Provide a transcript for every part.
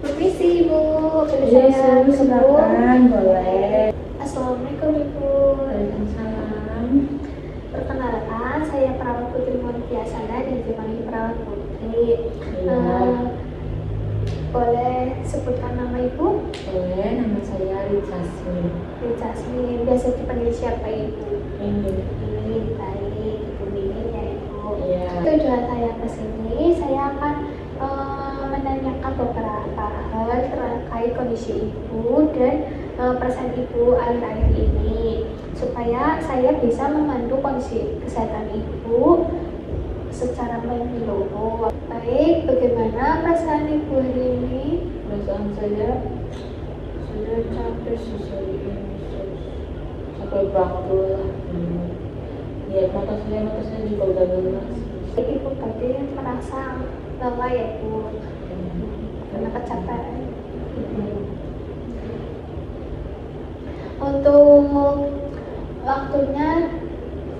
Permisi Ibu, boleh Iya, saya Ibu, silakan, boleh. Assalamualaikum Ibu. Waalaikumsalam. Perkenalkan, saya perawat Putri Montiasana dan dipanggil perawat Putri. Iya. Boleh sebutkan nama Ibu? Boleh, nama saya Rizasmin. Jasmine, biasa dipanggil siapa Ibu? Ini. Baik, Ibu Mimin ya Ibu. Iya. Tujuan saya ke sini, saya akan menanyakan beberapa hal terkait kondisi Ibu dan perasaan Ibu akhir-akhir ini, supaya saya bisa membantu kondisi kesehatan Ibu secara menyeluruh. Baik, bagaimana perasaan Ibu hari ini? Perasaan saya capek sih hari ini. Capek banget lah. Lihat mata saya juga udah lemas. Ibu tadi merasa lelah ya Bu, karena kecapean. Untuk waktunya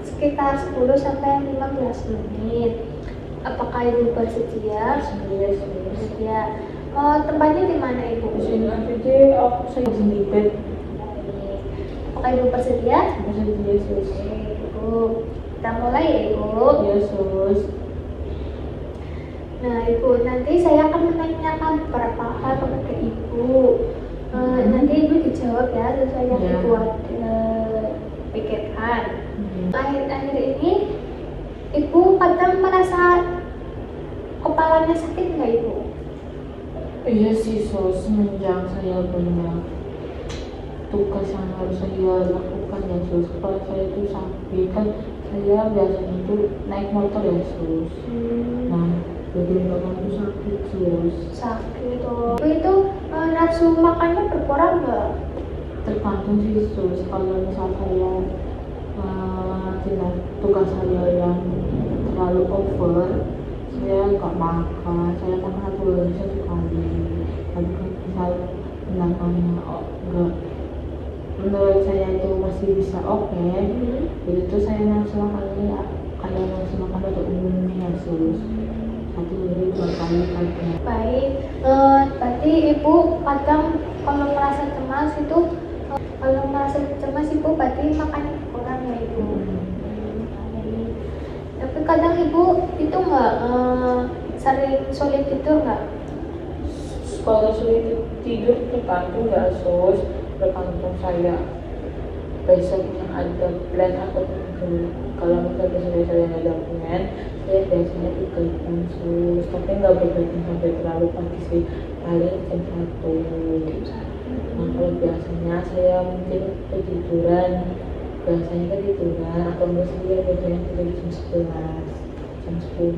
sekitar 10 sampai 15 menit. Apakah Ibu bersedia? Bersedia. Tempatnya di mana Ibu? Di sini aja saya di bed. Apakah Ibu bersedia? Bersedia sus. Ibu, kita mulai ya Ibu. Iya sus. Nah Ibu, nanti saya akan menanyakan beberapa hal kepada Ibu. Nanti Ibu dijawab ya sesuai yang Ya. Ibu pikirkan. Akhir-akhir ini Ibu kadang merasa kepalanya sakit nggak Ibu? Iya sih sus, semenjak saya punya tugas yang harus saya lakukan ya sus, kepala saya itu sakit kan. Saya biasanya itu naik motor ya sus. Nah, bagian belakang itu sakit sus. Sakit oh. Ibu itu nafsu makannya berkurang nggak? Tergantung sih sus, kalau misal saya tidak tugas saya yang terlalu over, saya nggak makan, saya makan satu kali. Tapi kan misal belakangnya enggak, menurut saya itu masih bisa oke. Jadi itu saya langsung makannya ya kayak langsung makan pada umumnya sus. Satu hari 2 kali aja. Baik, berarti Ibu kadang kalau merasa cemas itu berarti makannya kurang ya Ibu. Tapi kadang Ibu itu nggak sering sulit tidur nggak? Kalau sulit tidur tergantung ya sus, tergantung saya besoknya ada plan atau enggak. Kalau misalnya besoknya saya nggak ada plan, saya biasanya begadang sus, tapi nggak begadang sampai terlalu pagi sih, paling jam 1. Nah kalau biasanya saya mungkin ketiduran atau misalnya biasanya tidur jam 11, jam 10.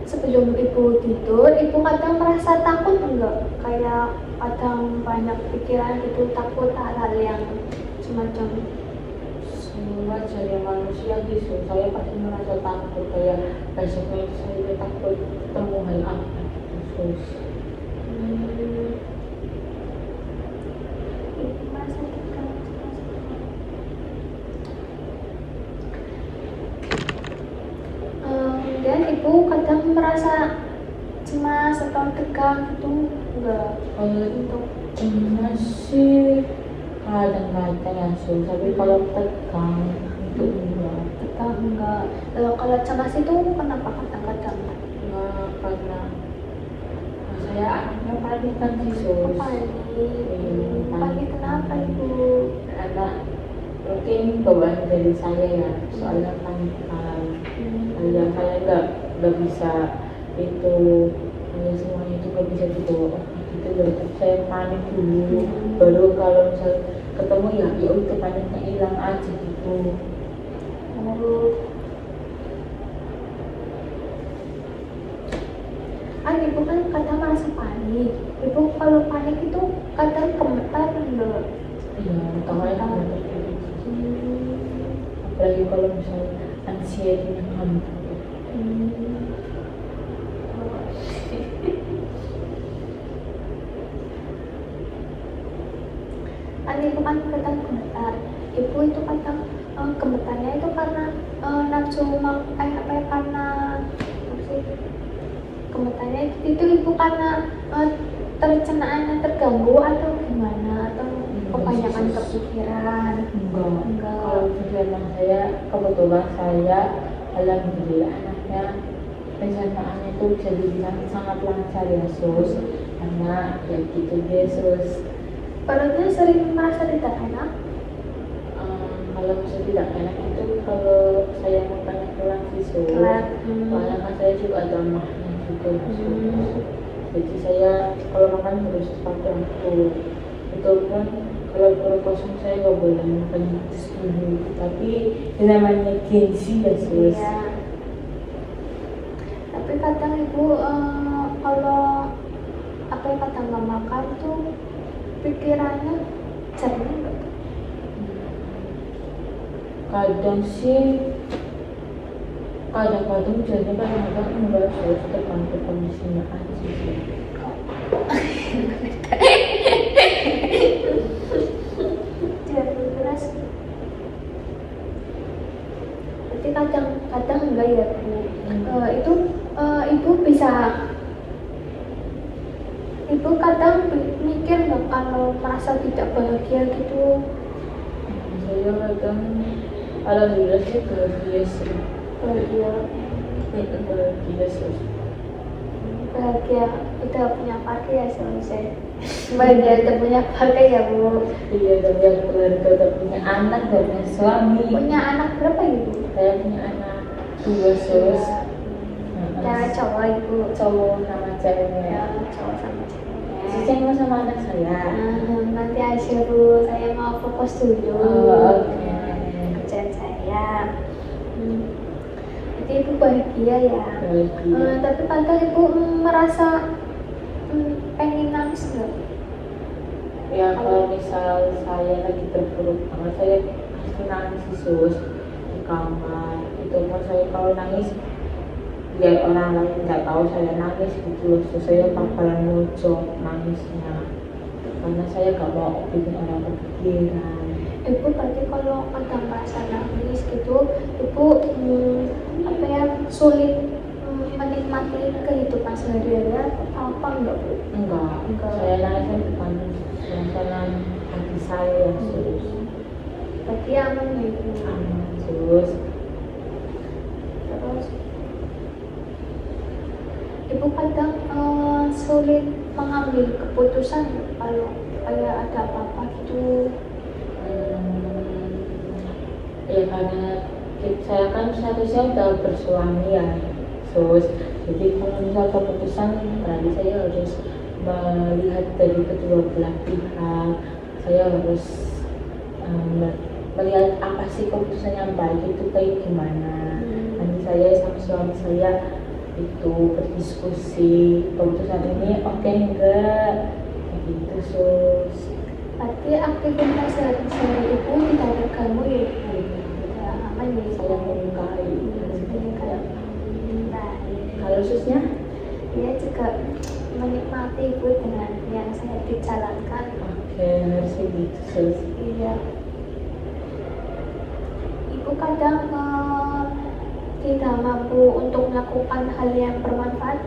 Sebelum Ibu tidur, Ibu kadang merasa takut enggak? Kayak kadang banyak pikiran gitu, takut hal-hal yang semacam Semua saya manusia gitu, saya pasti merasa takut, kayak besoknya itu saya takut ketemu hal apa terus. Ibu merasa tegang, dan Ibu kadang merasa cemas atau tegang gitu enggak? Kalau untuk cemas sih kadang-kadang ya sus, tapi kalau tegang itu enggak. Tegang enggak? Kalau cemas itu kenapa kadang-kadang? Enggak, karena saya anaknya panikan sih sus. Panik. Panik kenapa Ibu? Karena mungkin bawaan dari saya ya, soalnya panikan. Saya nggak bisa itu, semuanya itu nggak bisa dibawa gitu loh. Saya panik dulu, baru kalau misal ketemu ya udah paniknya hilang aja gitu. Ibu kan kadang merasa panik. Ibu kalau panik itu kadang gemetar enggak? Iya, makanya kan apalagi kalau misal anxiety-nya kamu. Ibu kan kadang gemetar. Ibu itu kadang gemetarnya itu karena nafsu karena apa sih? gemetarnya itu ibu karena perencanaan terganggu atau gimana, atau kebanyakan kepikiran? Enggak. Kalau pikiran saya, kebetulan saya alhamdulillah anaknya pencernaan itu bisa dibilang sangat lancar ya sus, karena ya gitu deh sus. Perutnya sering merasa tidak enak? Kalau saya tidak enak itu kalau saya makan kelan sih sus, soalnya kan saya juga ada mahnya juga sus. Jadi saya kalau makan harus pakai waktu. Itu pun kalau perut kosong saya nggak boleh makan dulu. Tapi ini namanya gengsi ya sus. Iya. Tapi kadang ibu kalau apa yang kadang nggak makan tuh pikirannya jernih nggak? Kadang sih kadang-kadang jadi kadang-kadang enggak sus, tergantung kondisinya aja sih. Jernih keras. Berarti kadang enggak ya bu? Itu ibu bisa, ibu kadang mikir nggak kalau merasa tidak bahagia gitu? Saya kadang alhamdulillah sih bahagia sih. Bahagia Bahagia sus. bahagia udah punya pakai ya selesai. Bahagia udah punya pakai ya bu. Iya, udah punya keluarga, udah punya anak, udah punya suami. Punya anak berapa ibu? Saya punya anak 2 sus. Cewek cowok ibu? Cowok sama ceweknya. Ya, cowok sama cewek. Ciceng sama anak saya. Nanti aja bu, saya mau fokus dulu. Oke. Kerjaan saya. Jadi ibu bahagia ya. Bahagia. Tapi kadang ibu merasa pengen nangis nggak? Ya kalau misal saya lagi terpuruk banget, saya pasti nangis sih sus di kamar. Itu pun saya kalau nangis biar orang lain nggak tahu saya nangis gitu loh. So, saya bakalan mojok nangisnya karena saya gak mau bikin orang kepikiran. Ibu berarti kalau kadang merasa nangis gitu, ibu apa ya, sulit menikmati kehidupan sehari-hari apa enggak bu? Enggak. Saya nangis kan bukan suasana hati saya sus. Berarti aman ya ibu. Aman sus. Terus ibu kadang sulit mengambil keputusan kalau kayak ada apa-apa gitu. Ya karena saya kan seharusnya udah bersuami ya sus, jadi kalau misal keputusan berarti saya harus melihat dari kedua belah pihak. Saya harus melihat apa sih keputusan yang baik itu kayak gimana. Nanti saya sama suami saya itu berdiskusi keputusan ini oke enggak gitu sus. Berarti aktivitas sehari-hari ibu tidak terganggu ya ibu? Ya aman ya ibu? Saya menyukai. Baik. Kalau susnya? Dia juga menikmati ibu dengan yang saya dijalankan. Oke, harus gitu sus. Iya. Ibu kadang tidak mampu untuk melakukan hal yang bermanfaat.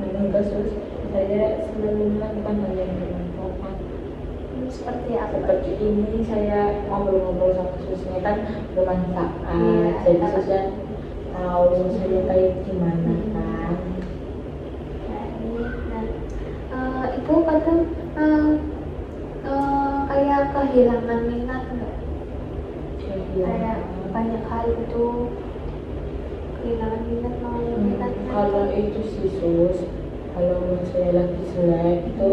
Enggak sus, saya selalu melakukan hal yang bermanfaat. Seperti apa? Seperti ini saya ngobrol-ngobrol sama susnya kan bermanfaat. Iya, Jadi susnya tahu saya kayak gimana kan. Nah, ibu kadang kayak kehilangan minat nggak? Kayak banyak hal itu kehilangan minat, mau minatnya. Kalau itu sih sus, kalau saya lagi selek itu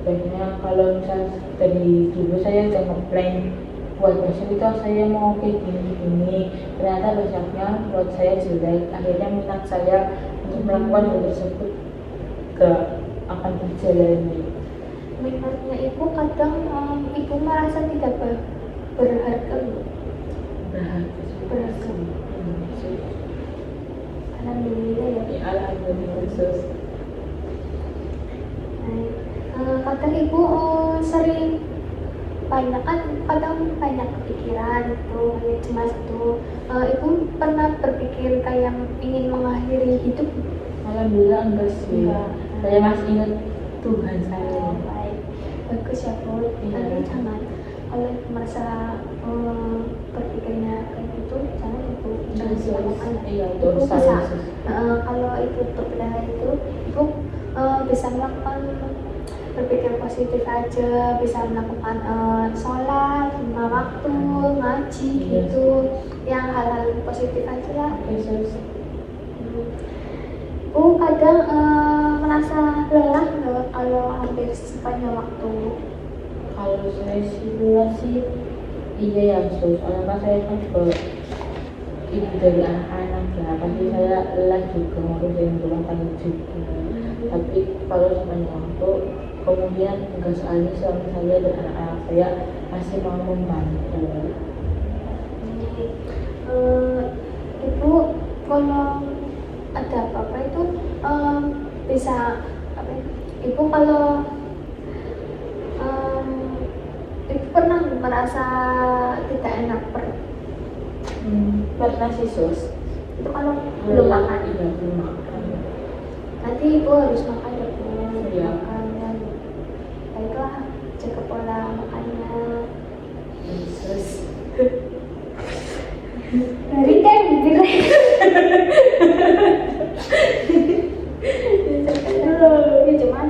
biasanya kalau misal dari dulu saya udah nge-plan buat besok itu saya mau kayak gini, ternyata besoknya buat saya jelek, akhirnya minat saya untuk melakukan hal tersebut gak akan terjalani. Minatnya ibu kadang ibu merasa tidak berharga loh. Berharga. Alhamdulillah ya. Ya alhamdulillah sus. Kadang ibu sering kadang banyak kepikiran itu, hanya cemas itu. Ibu pernah berpikir kayak ingin mengakhiri hidup? Alhamdulillah enggak sih. Enggak. Saya masih ingat Tuhan saya. Baik, bagus ya Bu. Iya. Nanti jangan kalau merasa berpikirnya kayak gitu, jangan Ibu jangan Yesus. dilakukan. Iya, Ibu dosa bisa Yesus. kalau Ibu berpikir itu, Ibu bisa melakukan berpikir positif aja, bisa melakukan sholat, 5 waktu, ngaji Iya. gitu, yang hal-hal positif aja lah. Yesus. Bu kadang merasa lelah nggak kalau hampir sepanjang waktu? Kalau saya sih bilang sih iya ya Sus, soalnya kan saya kan juga ibu dari anak-anak ya, pasti saya lelah juga ngurusin rumah tangga juga. Tapi kalau sepanjang waktu kemudian enggak, soalnya suami saya dan anak-anak saya masih mau membantu. Ibu kalau ada apa-apa itu bisa apa ya? Ibu kalau Ibu pernah merasa tidak enak Pernah sih Sus, itu kalau belum makan. Iya, belum makan. Nanti Ibu harus makan ya Bu. Iya. Makan dan baiklah jaga pola makannya. Yesus. Dari kan gitu. Ini cuman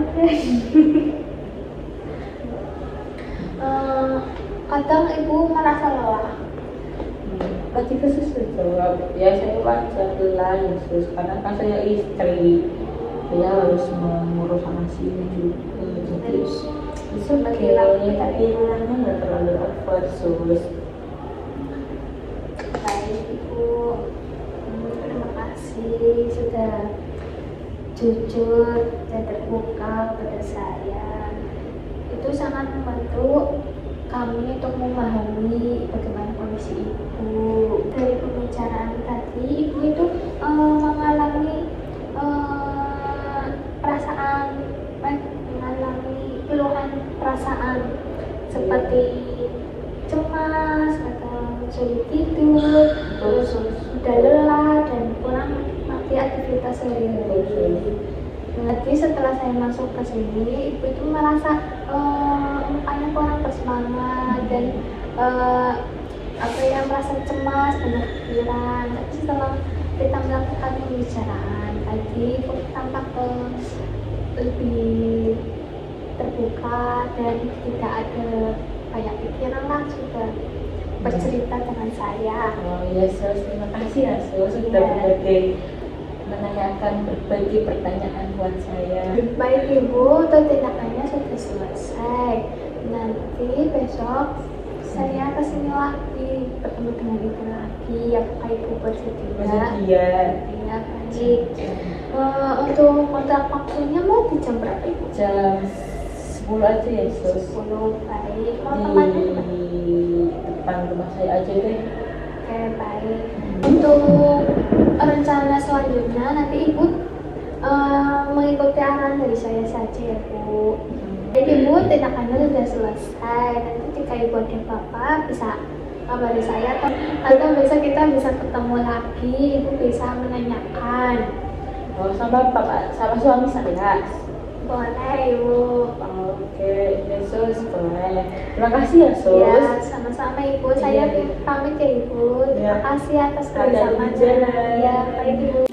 kadang Ibu merasa lelah. Ketika saya jawab, ya saya wajar lah Yesus, karena kan saya istri, saya harus mengurus anak sini juga, jadi itu oke, tapi bilangnya nggak terlalu over Sus. Baik Ibu, terima kasih sudah jujur dan terbuka kepada saya. Itu sangat membantu kami untuk memahami bagaimana kondisi Ibu. Dari pembicaraan tadi, Ibu itu mengalami mengalami keluhan perasaan seperti cemas atau sulit tidur, terus sudah lelah dan kurang menikmati aktivitas sehari-hari. Jadi setelah saya masuk ke sini, Ibu itu merasa mukanya kurang bersemangat dan merasa cemas, banyak pikiran. Tapi setelah kita melakukan pembicaraan tadi, Ibu tampak lebih terbuka dan tidak ada banyak pikiran lah, sudah bercerita dengan saya. Oh iya Sus, terima kasih ya Sus, sudah menanyakan berbagai pertanyaan buat saya. Baik Ibu, untuk tindakannya sudah selesai. Nanti besok saya kesini lagi, bertemu dengan Ibu lagi. Apakah Ibu bersedia? Iya, baik. Untuk kontrak waktunya mau di jam berapa Ibu? Jam 10 aja ya Sus. 10, baik. Mau Di tempatnya di mana? depan rumah saya aja deh. Oke, baik. Untuk rencana selanjutnya nanti Ibu mengikuti arahan dari saya saja ya Bu. Jadi Ibu tindakannya sudah selesai. Nanti jika Ibu ada apa-apa bisa kabari saya atau besok kita bisa ketemu lagi. Ibu bisa menanyakan. Oh, sama suami saya. Boleh Ibu. Oke, Yesus boleh. Terima kasih ya Sus. Ya, sama-sama Ibu. Saya Iya. pamit ya Ibu. Terima Iya. kasih atas Hati-hati di kebersamaannya. jalan. Ya, baik Ibu.